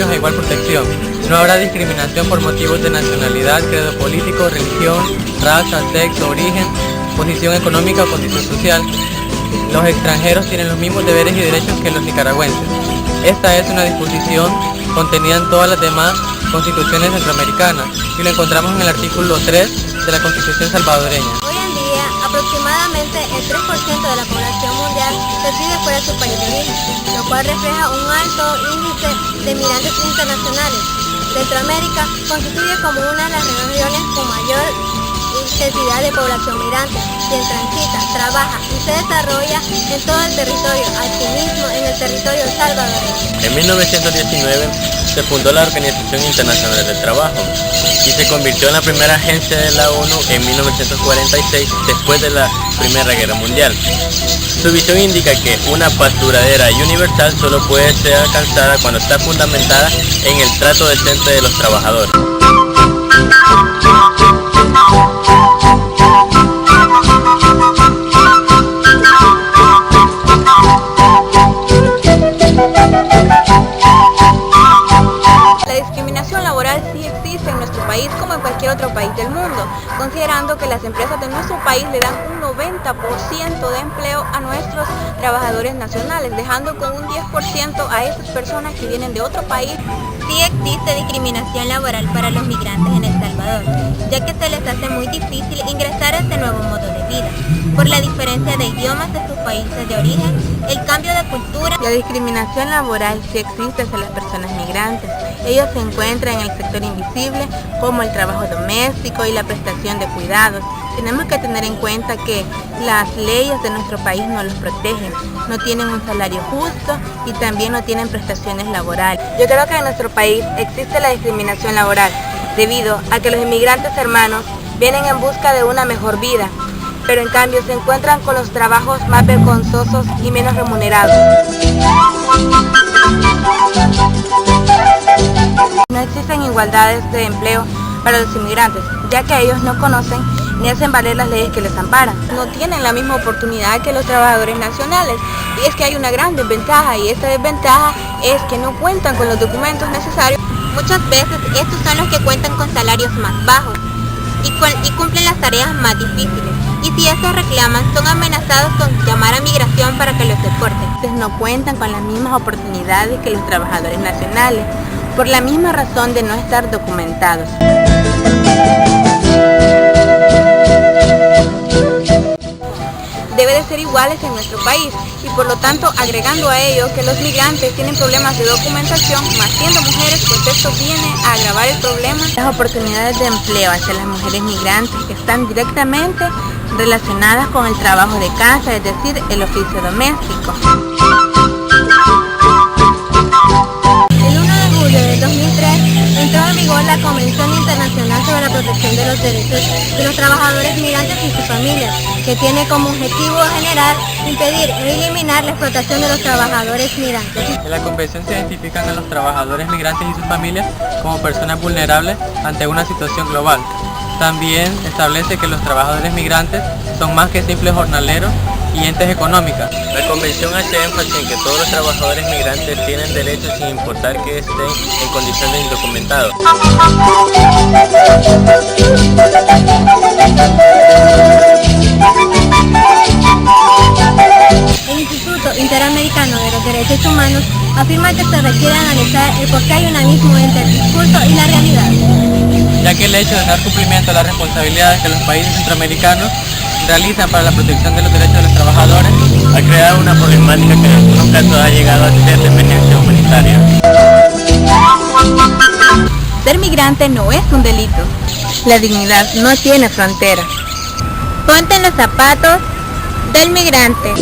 principios a igual protección. No habrá discriminación por motivos de nacionalidad, credo político, religión, raza, sexo, origen, posición económica o condición social. Los extranjeros tienen los mismos deberes y derechos que los nicaragüenses. Esta es una disposición contenida en todas las demás constituciones centroamericanas y lo encontramos en el artículo 3 de la Constitución salvadoreña. Hoy en día, aproximadamente el 3% de la población mundial reside fuera de su país de origen, lo cual refleja un alto índice de migrantes internacionales. Centroamérica constituye como una de las regiones con mayor intensidad de población migrante, quien transita, trabaja y se desarrolla en todo el territorio, asimismo en el territorio salvadoreño. En 1919 se fundó la Organización Internacional del Trabajo y se convirtió en la primera agencia de la ONU en 1946, después de la Primera Guerra Mundial. Su visión indica que una paz duradera y universal solo puede ser alcanzada cuando está fundamentada en el trato decente de los trabajadores. Sí existe en nuestro país como en cualquier otro país del mundo, considerando que las empresas de nuestro país le dan un 90% de empleo a nuestros trabajadores nacionales, dejando con un 10% a estas personas que vienen de otro país. Sí existe discriminación laboral para los migrantes en El Salvador, ya que se les hace muy difícil ingresar a este nuevo modo de vida, por la diferencia de idiomas de sus países de origen, el cambio de cultura. La discriminación laboral sí existe hacia las personas migrantes. Ellos se encuentran en el sector invisible, como el trabajo doméstico y la prestación de cuidados. Tenemos que tener en cuenta que las leyes de nuestro país no los protegen, no tienen un salario justo y también no tienen prestaciones laborales. Yo creo que en nuestro país existe la discriminación laboral, debido a que los inmigrantes hermanos vienen en busca de una mejor vida, pero en cambio se encuentran con los trabajos más vergonzosos y menos remunerados. No existen igualdades de empleo para los inmigrantes, ya que ellos no conocen ni hacen valer las leyes que les amparan. No tienen la misma oportunidad que los trabajadores nacionales, y es que hay una gran desventaja, y esta desventaja es que no cuentan con los documentos necesarios. Muchas veces estos son los que cuentan con salarios más bajos y cumplen las tareas más difíciles, y si estos reclaman son amenazados con llamar a migración para que los deporten. No cuentan con las mismas oportunidades que los trabajadores nacionales, por la misma razón de no estar documentados. Debe de ser iguales en nuestro país y por lo tanto agregando a ello que los migrantes tienen problemas de documentación, más siendo mujeres, pues esto viene a agravar el problema. Las oportunidades de empleo hacia las mujeres migrantes están directamente relacionadas con el trabajo de casa, es decir, el oficio doméstico. El 1 de julio de 2003 entró en vigor la Convención Internacional sobre la Protección de los Derechos de los Trabajadores Migrantes y sus familias, que tiene como objetivo general impedir o eliminar la explotación de los trabajadores migrantes. En la Convención se identifican a los trabajadores migrantes y sus familias como personas vulnerables ante una situación global. También establece que los trabajadores migrantes son más que simples jornaleros y entes económicas. La Convención hace énfasis en que todos los trabajadores migrantes tienen derechos sin importar que estén en condición de indocumentados. El Instituto Interamericano de los Derechos Humanos afirma que se requiere analizar el por qué hay un abismo entre el discurso y la realidad, ya que el hecho de dar cumplimiento a las responsabilidades que los países centroamericanos realizan para la protección de los derechos de los trabajadores ha creado una problemática que en algunos casos ha llegado a ser de emergencia humanitaria. Ser migrante no es un delito. La dignidad no tiene fronteras. Ponte en los zapatos del migrante.